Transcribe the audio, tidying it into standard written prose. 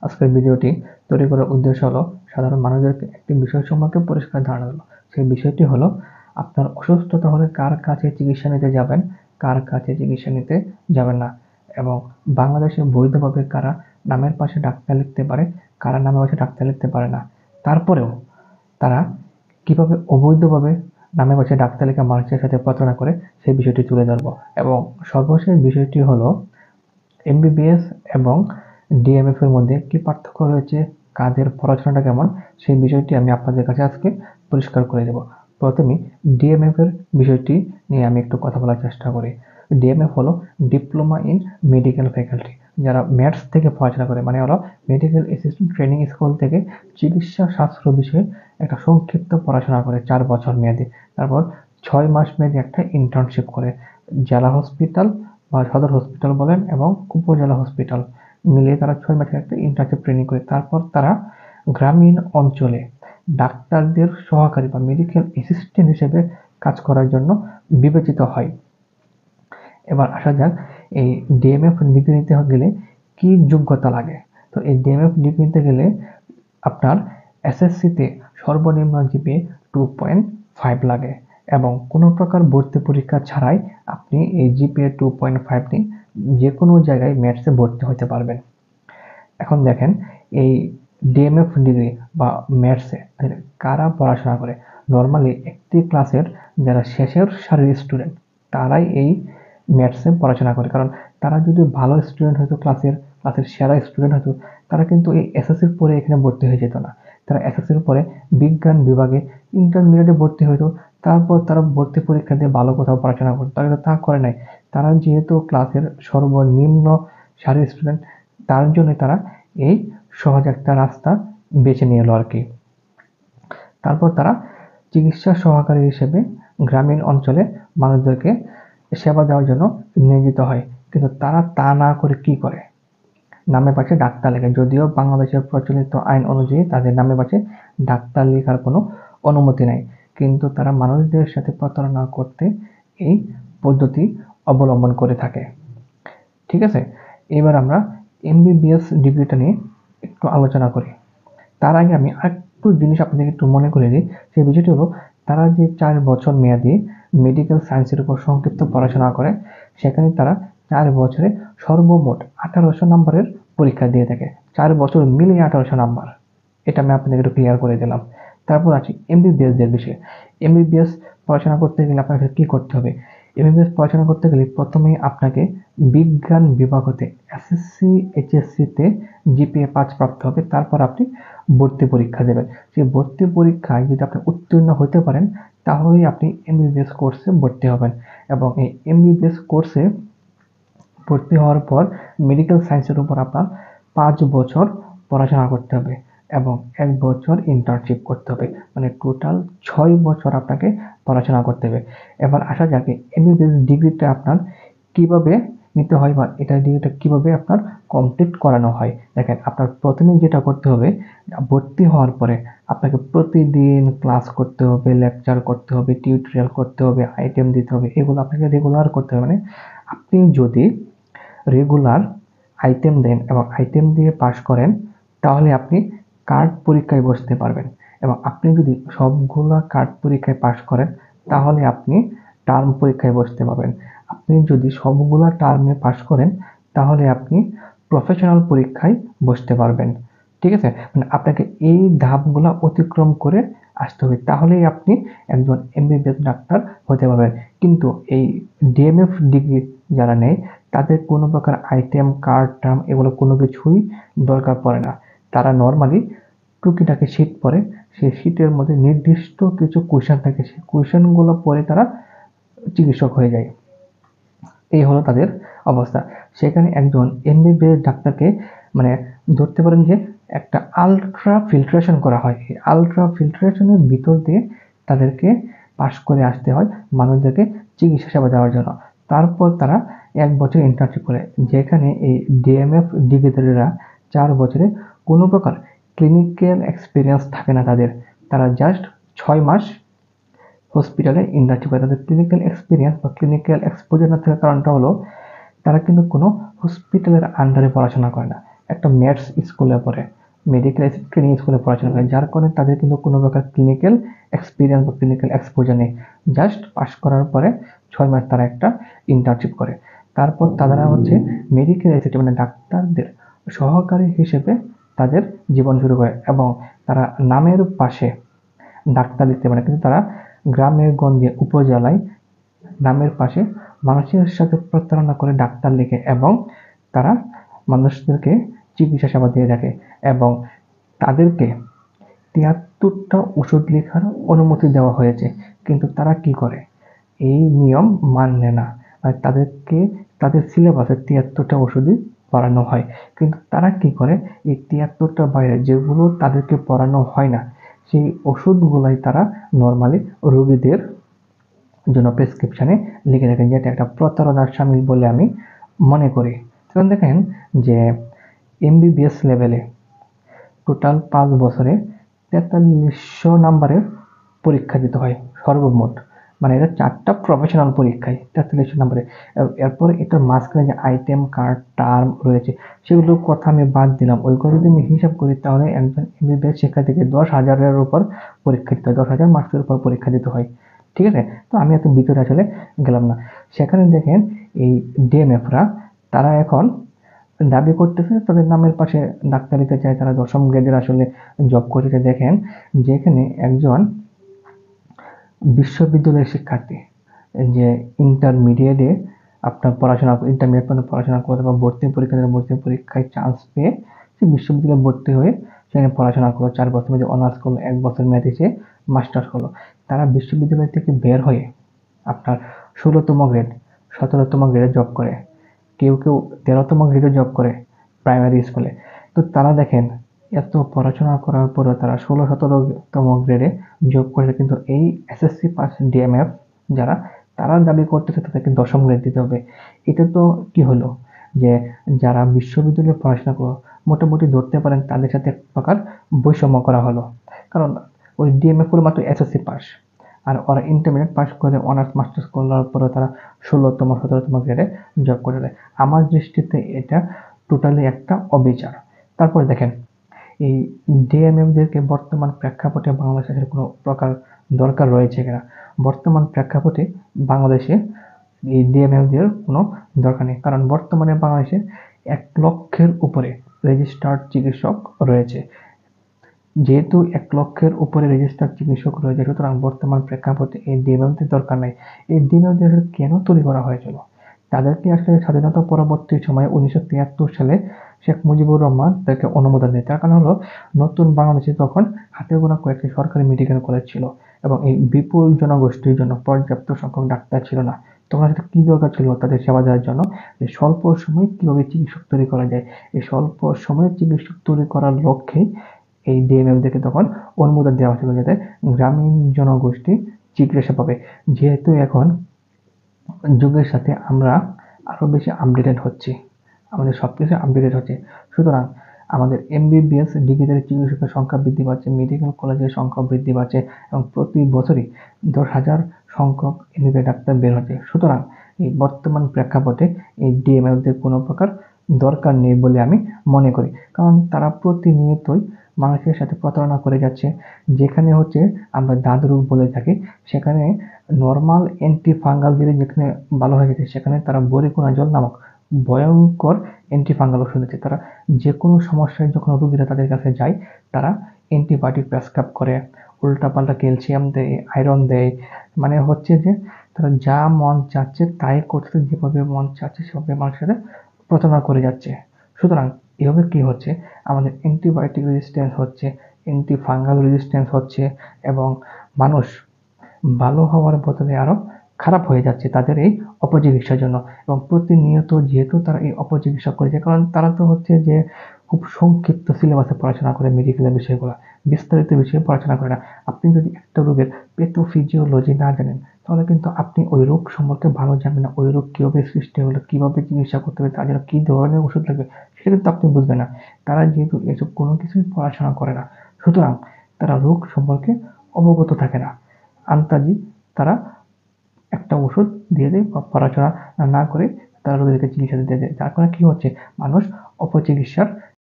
আজকের ভিডিওটি তৈরি করার উদ্দেশ্য হলো সাধারণ মানুষদেরকে একটি বিষয় সম্পর্কে পরিষ্কার ধারণা দেওয়া। সেই বিষয়টি হলো আপনার অসুস্থতা হলে কার কাছে চিকিৎসা নিতে যাবেন, কার কাছে চিকিৎসা নিতে যাবেন না, এবং বাংলাদেশে বৈধভাবে কারা নামের পাশে ডাক্তার লিখতে পারে, কারা নামের পাশে ডাক্তার লিখতে পারে না, তারপরেও তারা কিভাবে অবৈধভাবে নামের পাশে ডাক্তার লেখা মানুষের সাথে প্রতারণা করে সেই বিষয়টি তুলে ধরবো। এবং সর্বশেষ বিষয়টি হলো এমবিবিএস এবং ডিএমএফ এর মধ্যে কি পার্থক্য রয়েছে, কাদের পড়াশোনাটা কেমন, সেই বিষয়টি আমি আপনাদের কাছে আজকে পরিষ্কার করে দেব। প্রথমে ডিএমএফ এর বিষয়টি নিয়ে আমি একটু কথা বলার চেষ্টা করি। ডিএমএফ হলো ডিপ্লোমা ইন মেডিকেল ফ্যাকাল্টি, যারা ম্যাথস থেকে পড়াশোনা করে, মানে হলো মেডিকেল অ্যাসিস্ট্যান্ট ট্রেনিং স্কুল থেকে চিকিৎসা শাস্ত্র বিষয়ে একটা সংক্ষিপ্ত পড়াশোনা করে 4 বছর মেয়াদী। তারপর 6 মাস মেয়াদী একটা ইন্টার্নশিপ করে জেলা হসপিটাল বা সদর হসপিটাল বলেন এবং উপজেলা হসপিটাল মিলিয়ে তারা 6 মাসের একটা ইন্টার্নশিপ ট্রেনিং করে তারপর তারা গ্রামীণ অঞ্চলে ডাক্তারদের সহকারী বা মেডিকেল অ্যাসিস্ট্যান্ট হিসেবে কাজ করার জন্য বিবেচিত হয়। এবার আসা যাক এই ডিএমএফ ডিগ্রি নিতে গেলে কি যোগ্যতা লাগে। তো এই ডিএমএফ ডিগ্রি নিতে গেলে আপনার এসএসসিতে সর্বনিম্ন জিপিএ 2.5 লাগে এবং কোনো প্রকার ভর্তি পরীক্ষা ছাড়াই আপনি এই জিপিএ 2.5 নিয়ে যে কোনো জায়গায় ম্যাথসে ভর্তি হতে পারবেন। এখন দেখেন এই ডিএমএফ ডিগ্রি বা ম্যাথসে কারা পড়াশোনা করে। নর্মালি একটি ক্লাসের যারা শেষের সারির স্টুডেন্ট তারাই এই ম্যাথসে পড়াশোনা করে, কারণ তারা যদি ভালো স্টুডেন্ট হতো, ক্লাসের সেরা স্টুডেন্ট হতো, তারা কিন্তু এই এসএসসির পরে এখানে ভর্তি হয়ে যেত না। তারা এসএসসির পরে বিজ্ঞান বিভাগে ইন্টারমিডিয়েটে ভর্তি হতো, তারপর তারা ভর্তি পরীক্ষা দিয়ে ভালো কোথাও পড়াশোনা করতো। তারা তা করে নাই। তারা যেহেতু ক্লাসের সর্বনিম্ন সারির স্টুডেন্ট, তার জন্য তারা এই সহজ একটা রাস্তা বেছে নিয়ে এলো আর কি। তারপর তারা চিকিৎসা সহকারী হিসেবে গ্রামীণ অঞ্চলে মানুষদেরকে সেবা দেওয়ার জন্য নিয়োজিত হয়। কিন্তু তারা তা না করে কি করে, নামের পাশে ডাক্তার লেখে। যদিও বাংলাদেশের প্রচলিত আইন অনুযায়ী তাদের নামের পাশে ডাক্তার লেখার কোনো অনুমতি নাই, কিন্তু তারা মানুষদের সাথে প্রতারণা করতে এই পদ্ধতি অবলম্বন করে থাকে। ঠিক আছে, এবার আমরা এমবিবিএস ডিগ্রিটা নিয়ে একটু আলোচনা করি। তার আগে আমি আরেকটু জিনিস আপনাদেরকে একটু মনে করে দিই। সেই বিষয়টি হলো তারা যে 4 বছর মেয়াদী মেডিকেল সায়েন্সের উপর সংক্ষিপ্ত পড়াশোনা করে, সেখানে তারা 4 বছরে সর্বমোট 1800 নম্বরের পরীক্ষা দিয়ে থাকে। 4 বছর মিলিয়ে 1800 নাম্বার। এটা আমি আপনাদের একটু ক্লিয়ার করে দিলাম। তারপর আসি এমবিবিএস এর বিষয়ে। এমবিবিএস পড়াশোনা করতে গেলে আপনাকে কি করতে হবে? এমবিবিএস পড়াশোনা করতে গেলে প্রথমেই আপনাকে বিজ্ঞান বিভাগ হতে এসএসসি এইচএসসিতে জিপিএ 5 প্রাপ্ত হবে। তারপর আপনি ভর্তি পরীক্ষা দেবেন। সেই ভর্তি পরীক্ষায় যদি আপনি উত্তীর্ণ হতে পারেন, তাহলেই আপনি এমবিবিএস কোর্সে ভর্তি হবেন। এবং এই এমবিবিএস কোর্সে ভর্তি হওয়ার পর মেডিকেল সায়েন্সের উপর আপনার 5 বছর পড়াশোনা করতে হবে এবং 1 বছর ইন্টার্নশিপ করতে হবে, মানে টোটাল 6 বছর আপনাকে পড়াশোনা করতে হবে। এবার আসা যাক এমবিবিএস ডিগ্রিটা আপনার কিভাবে নিতে হয় বা এটা ডিগ্রিটা কিভাবে আপনার কমপ্লিট করানো হয়। দেখেন, আপনার প্রথমে যেটা করতে হবে, ভর্তি হওয়ার পরে আপনাকে প্রতিদিন ক্লাস করতে হবে, লেকচার করতে হবে, টিউটোরিয়াল করতে হবে, আইটেম দিতে হবে। এগুলো আপনাকে রেগুলার করতে হবে। মানে আপনি যদি রেগুলার আইটেম দেন এবং আইটেম দিয়ে পাস করেন, তাহলে আপনি কার্ড পরীক্ষায় বসতে পারবেন। এবং আপনি যদি সবগুলা কার্ড পরীক্ষায় পাস করেন, তাহলে আপনি টার্ম পরীক্ষায় বসতে পারবেন। আপনি যদি সবগুলা টার্মে পাস করেন, তাহলে আপনি প্রফেশনাল পরীক্ষায় বসতে পারবেন। ঠিক আছে, মানে আপনাকে এই ধাপগুলা অতিক্রম করে আসতে হবে, তাহলেই আপনি একজন এমবিবিএস ডাক্তার হতে পারবেন। কিন্তু এই ডিএমএফ ডিগ্রি যারা নেয়, তাদের কোনো প্রকার আইটেম কার্ড টার্ম এগুলো কোনো কিছুই দরকার পড়ে না। তারা নর্মালি টুকিটাকি শীট পড়ে, সেই শীটের মধ্যে নির্দিষ্ট কিছু কোয়েশ্চেন থাকে, সেই কোয়েশ্চেনগুলো পড়ে তারা চিকিৎসক হয়ে যায়। এই হলো তাদের অবস্থা। সেখানে একজন এমবিবিএস ডাক্তারকে মানে ধরতে পারেন যে একটা আলট্রা ফিল্ট্রেশন করা হয়। এই আলট্রা ফিল্ট্রেশনের ভিতর দিয়ে তাদেরকে পাস করে আসতে হয় মানুষদেরকে চিকিৎসা সেবা দেওয়ার জন্য। তারপর তারা 1 বছর ইন্টার্নশিপ করে, যেখানে এই ডিএমএফ ডিগ্রিধারীরা 4 বছরে কোনো প্রকার ক্লিনিক্যাল এক্সপিরিয়েন্স থাকে না তাদের। তারা জাস্ট 6 মাস হসপিটালে ইন্টার্নশিপ করে। তাদের ক্লিনিক্যাল এক্সপিরিয়েন্স বা ক্লিনিক্যাল এক্সপোজার না থাকার কারণটা হলো তারা কিন্তু কোনো হসপিটালের আন্ডারে পড়াশোনা করে না। একটা ম্যাথস স্কুলে পড়ে, মেডিকেল ট্রেনিং স্কুলে পড়াশোনা করে, যার কারণে তাদের কিন্তু কোনো প্রকার ক্লিনিক্যাল এক্সপিরিয়েন্স বা ক্লিনিক্যাল এক্সপোজার নেই। জাস্ট পাস করার পরে 6 মাস তারা একটা ইন্টার্নশিপ করে। তারপর তারা হচ্ছে মেডিকেল অ্যাসিস্ট্যান্ট মানে ডাক্তারদের সহকারী হিসেবে তাদের জীবন শুরু করে, এবং তারা নামের পাশে ডাক্তার লিখতে পারে, কিন্তু তারা গ্রামে গঞ্জে উপজেলায় নামের পাশে মানুষের সাথে প্রতারণা করে ডাক্তার লিখে, এবং তারা মানুষদেরকে চিকিৎসা সেবা দিয়ে থাকে, এবং তাদেরকে ৭৩টা ওষুধ লেখার অনুমতি দেওয়া হয়েছে, কিন্তু তারা কি করে এই নিয়ম মানে না। আর তাদেরকে তাদের সিলেবাসে ৭৩টা ওষুধই পড়ানো হয়, কিন্তু তারা কি করে এই ৭৩টার বাইরে যেগুলো তাদেরকে পড়ানো হয় না সেই ওষুধগুলাই তারা নর্মালি রোগীদের জন্য প্রেসক্রিপশনে লিখে রাখেন, যেটা একটা প্রতারণার শামিল বলে আমি মনে করি। কারণ দেখেন যে এমবিবিএস লেভেলে টোটাল 5 বছরে ৪৩০০ নাম্বারের পরীক্ষা দিতে হয় সর্বমোট, মানে এটা 4টা প্রফেশনাল পরীক্ষায় ৪৩০০ নাম্বারে। এরপরে এটার মাঝখানে যে আইটেম কার্ড টার্ম রয়েছে সেগুলোর কথা আমি বাদ দিলাম, ওইগুলো যদি আমি হিসাব করি তাহলে একজন এমবিবিএস শিক্ষার্থীকে 10,000-এর উপর পরীক্ষা দিতে হয়, 10,000 মার্কসের উপর পরীক্ষা দিতে হয়। ঠিক আছে, তো আমি এত ভিতরে আসলে গেলাম না। সেখানে দেখেন এই ডিএমএফরা তারা এখন দাবি করতেছে তাদের নামের পাশে ডাক্তার দিতে চায়, তারা 10ম গ্রেডের আসলে জব করতেছে। দেখেন যেখানে একজন বিশ্ববিদ্যালয়ের শিক্ষার্থী যে ইন্টারমিডিয়েটে আপনার পড়াশোনা ইন্টারমিডিয়েট পর্যন্ত পড়াশোনা করতে বা ভর্তি পরীক্ষায় চান্স পেয়ে সে বিশ্ববিদ্যালয়ে ভর্তি হয়ে সেখানে পড়াশোনা করলো, 4 বছর মেয়াদী অনার্স করলো, 1 বছর মেয়াদী সে মাস্টার্স করলো। তারা বিশ্ববিদ্যালয় থেকে বের হয়ে আপনার 16তম গ্রেড 17তম গ্রেডে জব করে, কেউ 13তম গ্রেডে জব করে প্রাইমারি স্কুলে। তো তারা দেখেন এত পড়াশোনা করার পরেও তারা 16-17তম গ্রেডে জব করে, কিন্তু এই এসএসসি পাস ডিএমএফ যারা তারা দাবি করতেছে তাদেরকে 10ম গ্রেড দিতে হবে। এটা তো কি হলো যে যারা বিশ্ববিদ্যালয়ে পড়াশোনা করলো মোটামুটি ধরতে পারেন তাদের সাথে এক প্রকার বৈষম্য করা হলো, কারণ ওই ডিএমএফ পুরো মাত্র এসএসসি পাস, আর ওরা ইন্টারমিডিয়েট পাস করে অনার্স মাস্টার্স করার পরে তারা 16তম 17তম গ্রেডে জব করে দেয়। আমার দৃষ্টিতে এটা টোটালি একটা অবিচার। তারপরে দেখেন এই ডিএমএমদেরকে বর্তমান প্রেক্ষাপটে বাংলাদেশের কোনো প্রকার দরকার রয়েছে কিনা। বর্তমান প্রেক্ষাপটে বাংলাদেশে এই ডিএমএমদের কোনো দরকার নেই, কারণ বর্তমানে বাংলাদেশে 1 লক্ষের উপরে রেজিস্টার্ড চিকিৎসক রয়েছে। যেহেতু 1 লক্ষের উপরে রেজিস্টার্ড চিকিৎসক রয়েছে, সুতরাং বর্তমান প্রেক্ষাপটে এই ডিএমএমদের দরকার নেই। এই ডিএমএমদের কেন তৈরি করা হয়েছিল? তাদেরকে আসলে স্বাধীনতা পরবর্তী সময়ে 1973 সালে শেখ মুজিবুর রহমান তাদেরকে অনুমোদন দেয়। তার কারণ হলো নতুন বাংলাদেশে তখন হাতে গোনা কয়েকটি সরকারি মেডিকেল কলেজ ছিল, এবং এই বিপুল জনগোষ্ঠীর জন্য পর্যাপ্ত সংখ্যক ডাক্তার ছিল না। তখন আসলে কি দরকার ছিল তাদের সেবা দেওয়ার জন্য, যে স্বল্প সময়ে কিভাবে চিকিৎসক তৈরি করা যায়, এই স্বল্প সময়ে চিকিৎসক তৈরি করার লক্ষ্যেই এই ডিএমএমদেরকে তখন অনুমোদন দেওয়া হয়েছিল, যাতে গ্রামীণ জনগোষ্ঠী চিকিৎসা পাবে। যেহেতু এখন যুগের সাথে আমরা আরো বেশি আপডেটেড হচ্ছি, আমাদের সবকিছু আপডেটেড হচ্ছে, সুতরাং আমাদের এমবিবিএস ডিগ্রিধারী চিকিৎসকের সংখ্যা বৃদ্ধি পাচ্ছে, মেডিকেল কলেজের সংখ্যা বৃদ্ধি পাচ্ছে, এবং প্রতি বছরই 10,000 সংখ্যক এমবিবিএস ডাক্তার বের হচ্ছে। সুতরাং এই বর্তমান প্রেক্ষাপটে এই ডিএমএলদের কোনো প্রকার দরকার নেই বলে আমি মনে করি, কারণ তারা প্রতিনিয়তই মানুষের সাথে প্রতারণা করে যাচ্ছে। যেখানে হচ্ছে আমরা দাঁত রোগ বলে থাকি, সেখানে নর্মাল অ্যান্টি ফাঙ্গাল দিলে যেখানে ভালো হয়ে যেতে, সেখানে তারা বরিকোনাজল নামক ভয়ঙ্কর অ্যান্টি ফাঙ্গাল ওষুধ দিচ্ছে। তারা যে কোনো সমস্যায় যখন রোগীরা তাদের কাছে যায়, তারা অ্যান্টিবায়োটিক প্রেসক্রাইব করে, উল্টাপাল্টা ক্যালসিয়াম দেয়, আয়রন দেয়, মানে হচ্ছে যে তারা যা মন চাচ্ছে তাই করতে, যেভাবে মন চাচ্ছে সেভাবে মানুষের সাথে প্রতারণা করে যাচ্ছে। সুতরাং এভাবে কি হচ্ছে, আমাদের অ্যান্টিবায়োটিক রেজিস্ট্যান্স হচ্ছে, অ্যান্টি ফাঙ্গাল রেজিস্ট্যান্স হচ্ছে, এবং মানুষ ভালো হওয়ার বদলে আরো খারাপ হয়ে যাচ্ছে তাদের এই অপচিকিৎসার জন্য। এবং প্রতিনিয়ত যেহেতু তারা এই অপচিকিৎসা করেছে, কারণ তারা তো হচ্ছে যে খুব সংক্ষিপ্ত সিলেবাসে পড়াশোনা করে, মেডিকেলের বিষয়গুলো বিস্তারিত বিষয়ে পড়াশোনা করে না। আপনি যদি একটা রোগের প্যাথোফিজিওলজি না জানেন, তাহলে কিন্তু আপনি ওই রোগ সম্পর্কে ভালো জানবেন না। ওই রোগ কিভাবে সৃষ্টি হলো, কিভাবে চিকিৎসা করতে হবে, তার জন্য কি ধরনের ওষুধ লাগবে, সেটা কিন্তু আপনি বুঝবেন না। তারা যেহেতু এসব কোনো কিছুই পড়াশোনা করে না, সুতরাং তারা রোগ সম্পর্কে অবগত থাকে না। আন্তাজি তারা একটা ওষুধ দিয়ে দেয় বা পড়াশোনা না করে তারা রোগীদেরকে চিকিৎসা দিতে দেয়, যার কারণে কি হচ্ছে, মানুষ অপচিকিৎসার